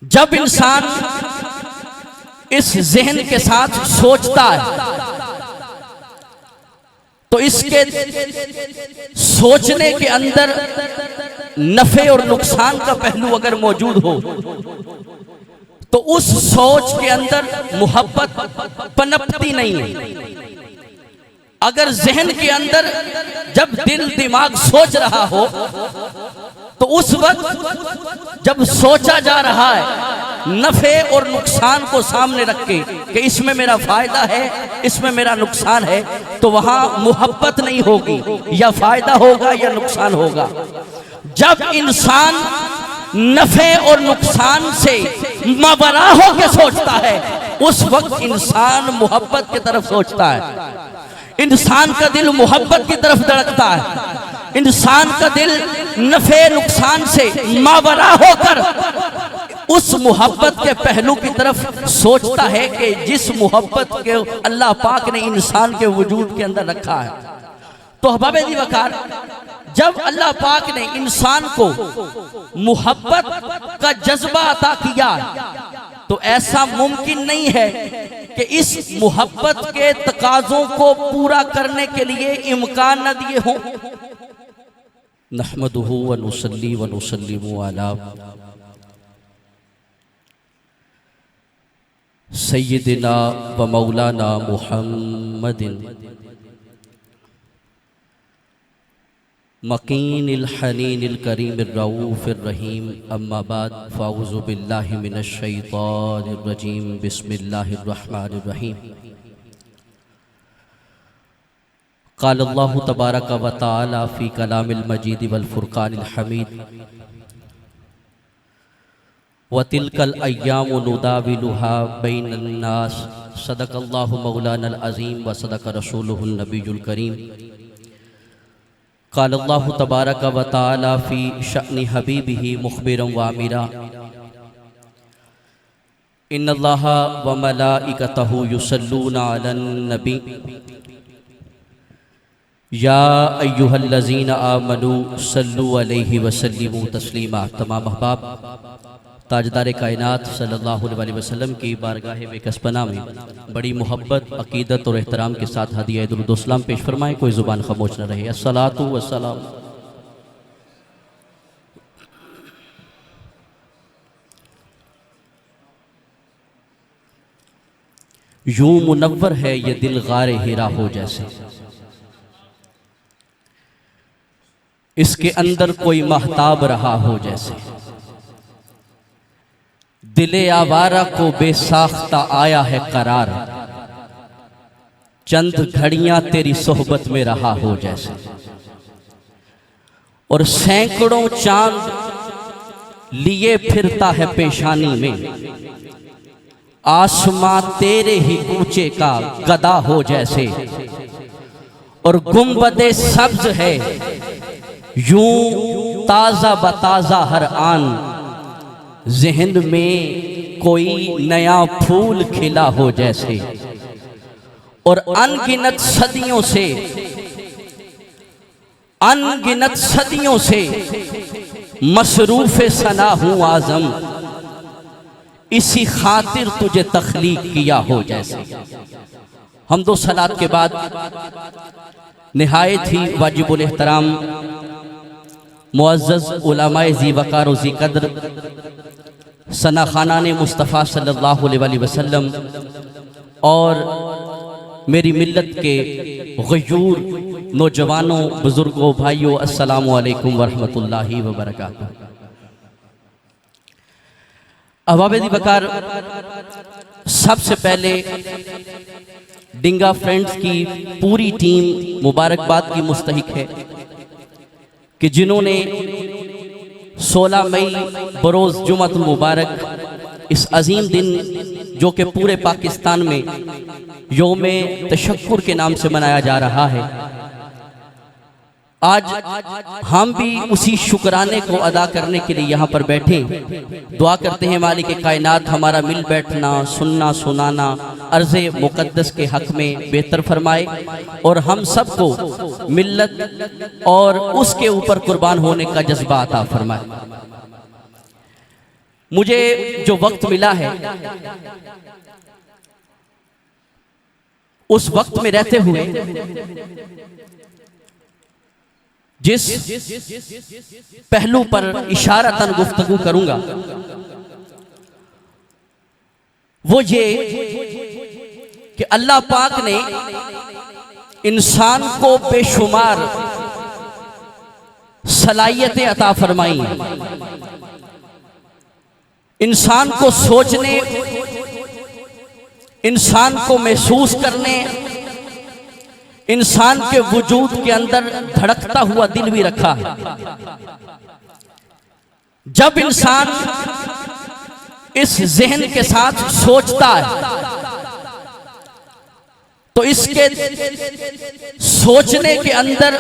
जब इंसान इस ज़हन के साथ सोचता है तो इसके सोचने के अंदर नफे और नुकसान का पहलू अगर मौजूद हो तो उस सोच के अंदर मोहब्बत पनपती नहीं है। अगर जहन के अंदर जब दिल दिमाग सोच रहा हो तो उस वक्त जब सोचा जा रहा है नफे और नुकसान को सामने रख के कि इसमें मेरा फायदा है इसमें मेरा नुकसान है, तो वहां मोहब्बत नहीं होगी, या फायदा होगा या नुकसान होगा। जब इंसान नफे और नुकसान से मावरा होकर सोचता है उस वक्त इंसान मोहब्बत की तरफ सोचता है। इंसान का दिल मोहब्बत की तरफ धड़कता है। इंसान का दिल नफे नुकसान से मावरा होकर उस मोहब्बत के पहलू की तरफ सोचता है कि जिस मोहब्बत के अल्लाह पाक ने इंसान के वजूद के अंदर रखा है। तो अहबाब वकार, जब अल्लाह पाक ने इंसान को मोहब्बत का जज्बा अता किया तो ऐसा मुमकिन नहीं है कि इस मोहब्बत के तकाज़ों को पूरा करने के लिए इम्कान न दिए हों। नहमदुहु व नुसल्ली व नुसल्लिमु अला सय्यिदिना व मौलाना मुहम्मदिन मकीनिल हनीनिल करीमिर रऊफिर रहीम। अम्मा बाद फ़ाऊज़ु बिल्लाहि मिनश शैतानिर रजीम। बिस्मिल्लाहिर रहमानिर रहीम। क़ाल अल्लाहु तबारक व तआला फ़ी कलामिल मजीद वल फ़ुरक़ानिल हमीद व तिलकल अय्यामु नुदाविलुहा बैनन नास। सदक़ल्लाहु मौलानल अज़ीम व सदक़ रसूलुहुन नबियुल करीम। क़ाल अल्लाहु तबारक व तआला फ़ी शअनि हबीबिही मुख़बिरन व आमिरा इन्नल्लाहा व मलाइकतहु युसल्लूना अलन नबी या अय्युहल्लज़ीना आमनू सल्लु अलैहि व सल्लिमू तस्लीमा। तमाम अहबाब, ताजदार कायनात सल्लल्लाहु अलैहि वसल्लम की बारगाह बेकसपना में बड़ी मोहब्बत, अकीदत और एहतराम के साथ हदिया दुरूद सलाम पेश फरमाएं। कोई ज़ुबान खामोश न रहे। अस्सलातु वस्सलाम। यूं मुनव्वर है ये दिल गारे हिरा हो जैसे, इसके अंदर कोई महताब रहा हो जैसे। दिले आवारा को बेसाख्ता आया है करार, चंद घड़ियां तेरी सोहबत में रहा हो जैसे। और सैकड़ों चांद लिए फिरता है पेशानी में, आसमां तेरे ही कूचे का गदा हो जैसे। और गुंबदे सब्ज है यूं ताजा बताजा हर आन, ज़हन में कोई नया फूल खिला हो जैसे। और अनगिनत सदियों से मसरूफ़ सना हूँ आज़म, इसी खातिर तुझे तख्लीक किया हो जैसे। हम दो सलात के बाद निहायत ही वाजिबुल एहतराम मुअज़्ज़ज़ उलमाए ज़ी वक़ार व ज़ी क़द्र सना ख़ानाने मुस्तफ़ा सल्लल्लाहु अलैहि वसल्लम और मेरी मिल्लत के ग़यूर नौजवानों, बुज़ुर्गों, भाइयों, अस्सलामु अलैकुम व रहमतुल्लाहि व बरकातुहू। अहबाब वकार, सबसे पहले डिंगा फ्रेंड्स की पूरी टीम मुबारकबाद की मुस्तहिक है कि जिन्होंने 16 मई बरोज़ जुमअत मुबारक इस अजीम दिन जो कि पूरे पाकिस्तान में योम तशक्कुर के नाम से मनाया जा रहा है, आज हम भी उसी शुक्राने को अदा करने के लिए यहाँ पर बैठे। दुआ करते हैं मालिक कायनात हमारा मिल बैठना, सुनना, सुनाना अर्ज़े मुक़द्दस के हक़ में बेहतर फरमाए और हम सबको मिल्लत और उसके ऊपर कुर्बान होने का जज्बा अता फरमाए। मुझे जो वक्त मिला है उस वक्त में रहते हुए जिस पहलू पर इशारतन गुफ्तगू करूंगा वो ये कि अल्लाह पाक ने इंसान को बेशुमार सलाहियतें अता फरमाई हैं। इंसान को सोचने, इंसान को महसूस करने, इंसान के वजूद के अंदर धड़कता हुआ दिल भी रखा है। जब इंसान इस जहन के साथ सोचता है तो इसके सोचने के अंदर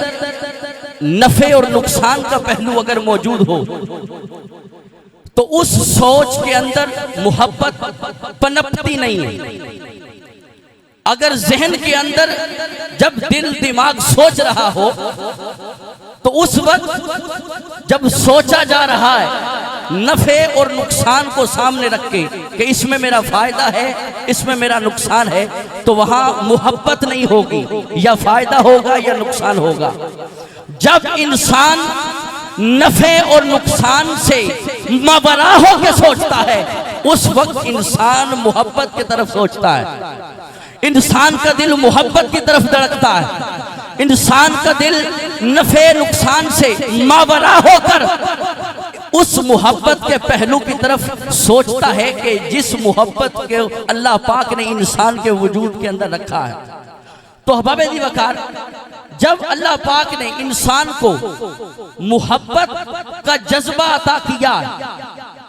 नफे और नुकसान का पहलू अगर मौजूद हो तो उस सोच के अंदर मोहब्बत पनपती नहीं है। अगर जहन के अंदर जब दिल दिमाग सोच रहा हो तो उस वक्त जब सोचा जा रहा है नफे और नुकसान को सामने रख के कि इसमें मेरा फायदा है, इसमें मेरा नुकसान है, तो वहां मोहब्बत नहीं होगी, या फायदा होगा या नुकसान होगा। जब इंसान नफे और नुकसान से मावरा होकर सोचता है उस वक्त इंसान मोहब्बत की तरफ सोचता है। इंसान का दिल मोहब्बत की तरफ धड़कता है। इंसान का दिल नफे नुकसान से मावरा होकर उस मोहब्बत के पहलू की तरफ सोचता है कि जिस मोहब्बत के अल्लाह पाक ने इंसान के वजूद के अंदर रखा है। तो अहबाब वकार, जब अल्लाह पाक ने इंसान को मोहब्बत का जज्बा अता किया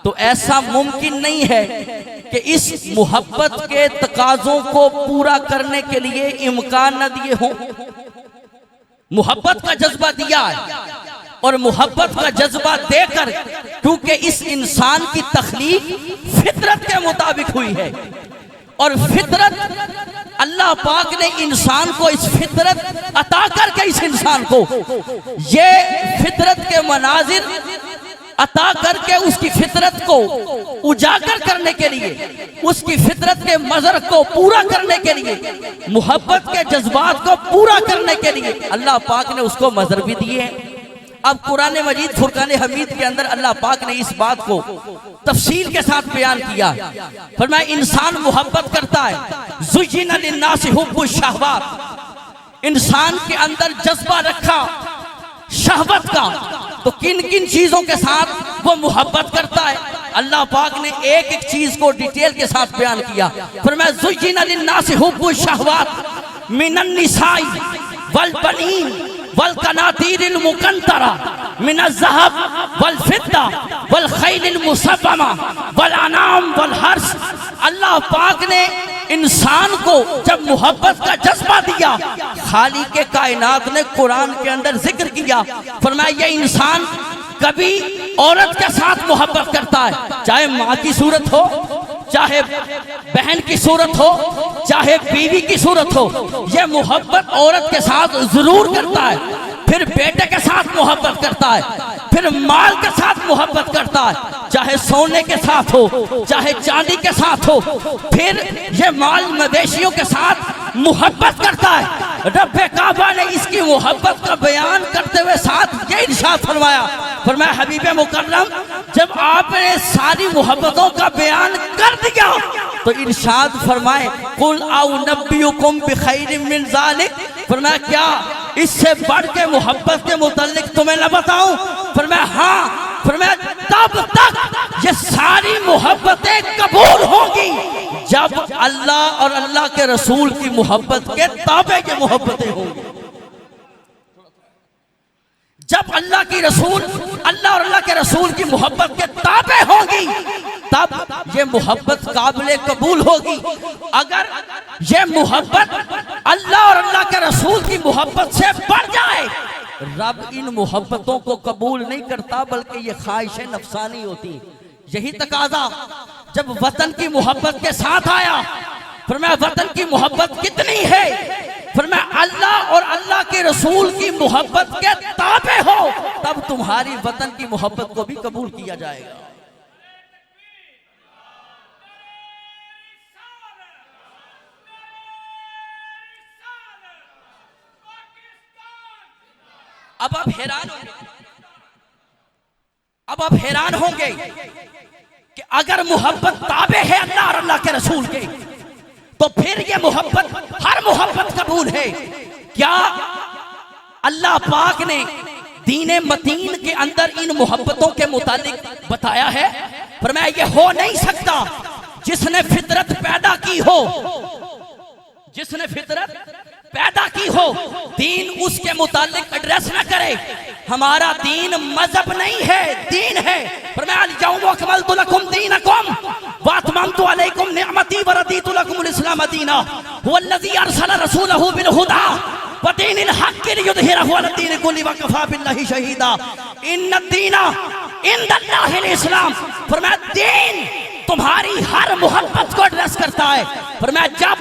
तो ऐसा मुमकिन नहीं है कि इस मोहब्बत के तकाजों को पूरा करने के लिए इम्कान न दिए हों। मोहब्बत का जज्बा दिया है और मोहब्बत का जज्बा देकर, क्योंकि इस इंसान की तख्लीक फितरत के मुताबिक हुई है और फितरत अल्लाह पाक ने इंसान को इस फितरत अता करके इस इंसान को ये फितरत के मनाजिर अता करके उसकी फितरत को उजागर करने के लिए, उसकी फितरत के मजर को पूरा करने के लिए, मोहब्बत के जज्बात को पूरा करने के लिए अल्लाह पाक ने उसको मजर भी दिए। अब कुरान मजीद फुरकान हमीद के अंदर अल्लाह पाक ने इस बात को तफसील के साथ बयान किया। फरमाया इंसान मोहब्बत करता है, ज़ुय्यिना लिन्नासि हुब्बुश शहवात, इंसान के अंदर जज्बा रखा शहवत का, तो किन किन चीजों के साथ वो मोहब्बत करता है अल्लाह पाक ने एक एक चीज को डिटेल के साथ बयान किया। फरमाया ज़ुय्यिना लिन्नासि हुब्बुश शहवात मिनन निसाई वल बनीन वल कनातीरिल मुकंतरा मिनज़ ज़हब वल फिद्दा वल खैलिल मुसव्वमा वल अनाम वल हर्स। अल्लाह पाक ने इंसान को जब मोहब्बत का जज्बा दिया, खालिक के कायनात ने कुरान के अंदर जिक्र किया। फरमाया ये इंसान कभी औरत के साथ मोहब्बत करता है, चाहे माँ की सूरत हो, चाहे बहन की सूरत हो, चाहे बीवी की सूरत हो, ये मोहब्बत औरत के साथ जरूर करता है। फिर बेटे के साथ मोहब्बत करता है, फिर माल के साथ मोहब्बत करता है, चाहे सोने के साथ हो, चाहे चांदी के साथ हो, फिर ये माल मवेशियों के साथ मोहब्बत करता है। रब काबा ने इसकी मोहब्बत का बयान करते हुए साथ ये इरशाद फरमाया, फरमाया हबीब मुकर्रम जब आपने सारी मोहब्बतों का बयान कर दिया तो इरशाद फरमाए कुल आउ नब्बियुकुम बिखैरिम मिन ज़ालिक, फरमाया क्या इससे बढ़ के मोहब्बत के मुताल्लिक तुम्हें न बताऊं? फरमाया हाँ। फरमाया तब तक ये सारी मोहब्बतें कबूल होंगी जब अल्लाह और अल्लाह के रसूल की मोहब्बत के ताबे की मोहब्बतें होंगी। जब अल्लाह की रसूल, अल्लाह और अल्लाह के रसूल की मोहब्बत के ताबे होगी तब ये मोहब्बत काबिल कबूल होगी। अगर ये मोहब्बत अल्लाह और अल्लाह के रसूल की मोहब्बत से बढ़ जाए, रब इन मोहब्बतों को कबूल नहीं करता बल्कि ये ख्वाहिशें नफसानी होती। यही तकाजा जब वतन की मोहब्बत के साथ आया, फरमाया वतन की मोहब्बत कितनी है? फरमाया अल्लाह और अल्लाह के रसूल की मोहब्बत के ताबे हो तब तुम्हारी वतन की मोहब्बत को भी कबूल किया जाएगा। अब आप हैरान होंगे कि अगर मोहब्बत ताबे है अल्लाह और अल्लाह के रसूल के, तो फिर ये मोहब्बत हर मोहब्बत कबूल है। क्या अल्लाह पाक ने दीने मतीन के अंदर इन मोहब्बतों के मुतालिक बताया है? फरमाया ये हो नहीं सकता जिसने फितरत पैदा की हो, जिसने फितरत पैदा की हो, दीन उसके मुतालिक एड्रेस ना करे। हमारा दीन मजहब नहीं है, दीन है। फरमाया अल-यौम अकमलतु लकुम दीनकुम व अतममतु अलैकुम निअमती व रदीतु लकुमुल इस्लाम दीना हुवल्लज़ी अरसला रसूलहु बिल हुदा व दीनिल हक़्क़ि लियुज़हिरहु अला दीनि कुल्लिहि व कफ़ा बिल्लाहि शहीदा इन्न दीना इंदल्लाहिल इस्लाम। फरमाया दीन तुम्हारी हर मोहब्बत को एड्रेस करता है। फरमाया जब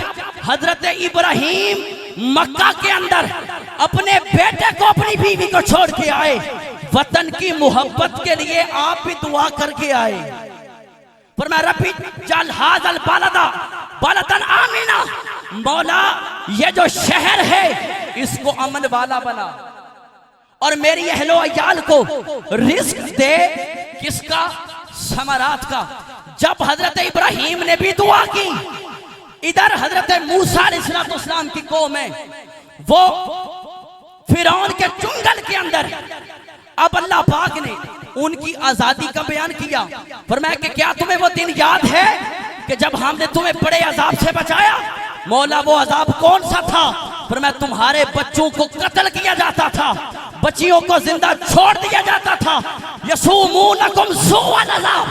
हजरत इब्राहिम मक्का के अंदर अपने बेटे को, अपनी बीवी को छोड़ के आए, वतन की मोहब्बत के लिए आप भी दुआ करके आए। फरमाया रब्बी जल हाज़ल बालदा बालदन आमीना, मौला ये जो शहर है इसको अमन वाला बना और मेरी अहलो अयाल को रिस्क दे। किसका? समरात का। जब हजरत इब्राहिम ने भी दुआ की, इधर हजरत मूसा अलैहिस्सलाम की कौम है, वो फिरौन के चुंगल के अंदर, अब अल्लाह पाक ने उनकी आजादी का बयान किया। फरमाया कि क्या तुम्हें वो दिन याद है कि जब हमने तुम्हें बड़े अजाब से बचाया? मौला वो अजाब कौन सा था? फरमाया तुम्हारे बच्चों को कत्ल किया जाता था, बच्चियों को जिंदा छोड़ दिया जाता था। यसुमूनकुम सुअल अज़ाब,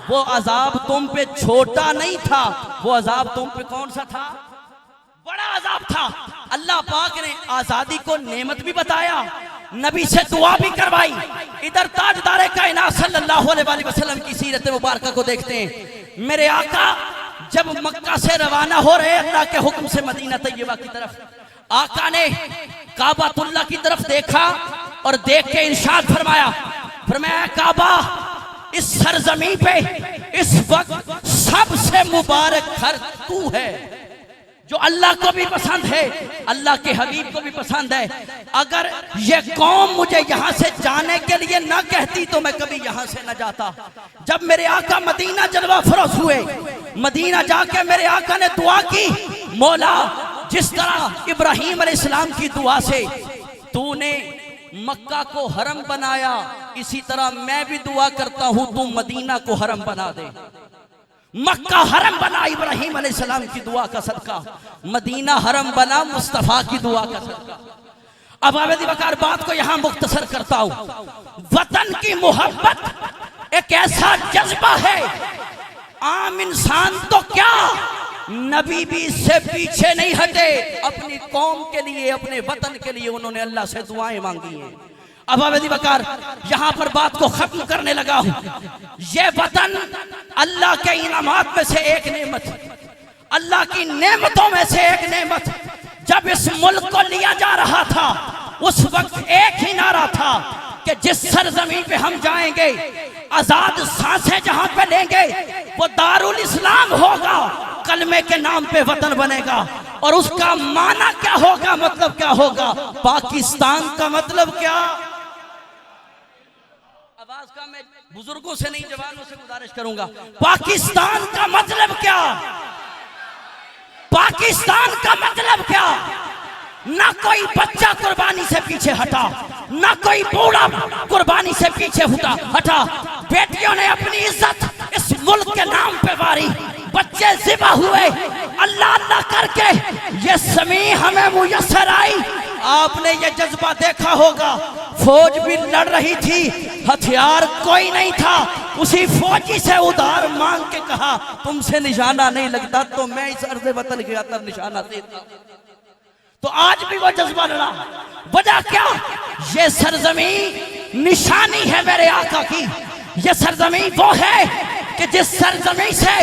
वो अजाब तुम पे छोटा नहीं था, वो अजाब तुम पे कौन सा था? बड़ा अजाब था। अल्लाह पाक ने आजादी को नेमत भी बताया, नबी से दुआ भी करवाई। इधर ताजदारे कायनात सल्लल्लाहु अलैहि वसल्लम की सीरत मुबारक को देखते हैं। मेरे आका जब मक्का से रवाना हो रहे अल्लाह के हुक्म से मदीना तैयबा की तरफ, आका ने काबातुल्लाह की तरफ देखा और देख के इरशाद फरमाया, फरमाया काबा इस सरजमी पे इस वक्त सबसे मुबारक घर तू है, जो अल्लाह को भी पसंद है, अल्लाह के हबीब को भी पसंद है। अगर ये कौम मुझे यहाँ से जाने के लिए ना कहती तो मैं कभी यहाँ से न जाता। जब मेरे आका मदीना जलवा फरोश हुए, मदीना जाके मेरे आका ने दुआ की, मौला जिस तरह इब्राहिम अलैहिस्सलाम की दुआ से तूने मक्का को हरम बनाया, इसी तरह मैं भी दुआ करता हूं तू मदीना को हरम बना दे। मक्का हरम बना इब्राहिम अलैहिस्सलाम की दुआ का सदका, मदीना हरम बना मुस्तफा की दुआ का सदका। अब आवेदी बकार बात को यहां मुख्तसर करता हूं। वतन की मोहब्बत एक ऐसा जज्बा है, आम इंसान तो क्या, नबी भी इससे पीछे नहीं हटे। अपनी कौम के लिए, अपने वतन के लिए उन्होंने अल्लाह से दुआएं मांगी हैं। अब आवेदी बकार यहां पर बात को खत्म करने लगा हूं। यह वतन अल्लाह के इनामात में से एक नेमत, अल्लाह की नेमतों में से एक नेमत। जब इस मुल्क को लिया जा रहा था उस वक्त एक ही नारा था कि जिस सरजमीन पे हम जाएंगे, आजाद सांसें जहां पे लेंगे, वो दारुल इस्लाम होगा, कलमे के नाम पे वतन बनेगा। और उसका माना क्या होगा, मतलब क्या होगा? पाकिस्तान का मतलब क्या? आवाज का मैं बुजुर्गों से नहीं जवानों से गुजारिश करूंगा। पाकिस्तान का मतलब क्या? पाकिस्तान का मतलब क्या? ना कोई बच्चा कुर्बानी से पीछे हटा, ना कोई बूढ़ा कुर्बानी से पीछे हटा। बेटियों ने अपनी इज्जत इस मुल्क के नाम पे वारी, बच्चे ज़िबा हुए, अल्लाह अल्लाह करके ये समी हमें मुयस्सर आई। आपने ये जज्बा देखा होगा, फौज भी लड़ रही थी, हथियार कोई नहीं था, उसी फौजी से उधार मांग के कहा तुमसे निशाना नहीं लगता तो मैं इस अर्ज़े वतन के अंदर निशाना देता। तो आज भी वो जज्बा लड़ा। वजह क्या? ये सरजमी निशानी है मेरे आका की। ये सरजमी वो है कि जिस सरजमी से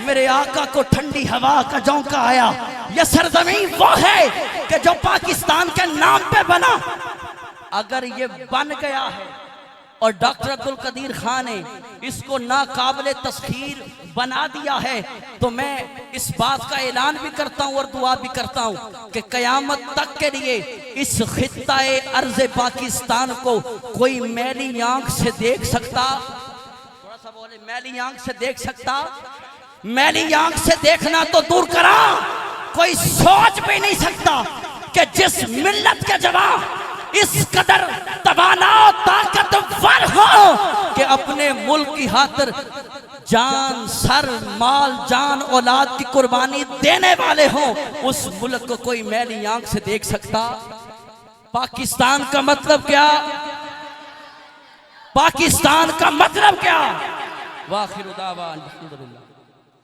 मेरे आका को ठंडी हवा का झोंका आया। ये सरजमी वो है कि जो पाकिस्तान के नाम पे बना। अगर ये बन गया है और डॉक्टर अब्दुल कदीर खान ने इसको नाकाबिले तस्खीर बना दिया है, तो मैं इस बात का ऐलान भी करता हूं और दुआ भी करता हूं कि कयामत तक के लिए इस खित्ताए अर्ज़े पाकिस्तान को कोई मैली आंख से देख सकता? थोड़ा सा बोले, मैली आंख से देख सकता? मैली आंख से देखना तो दूर करा, कोई सोच भी नहीं सकता कि जिस मिल्लत के जवाब इस कदर तवाना ताकतवर हो कि अपने मुल्क की खातिर जान, सर, माल, जान, औलाद की कुर्बानी देने वाले हों, उस मुल्क को कोई मैली आंख से देख सकता? पाकिस्तान का मतलब क्या? पाकिस्तान का मतलब क्या? वाखिर दावा अल्हम्दुलिल्लाह।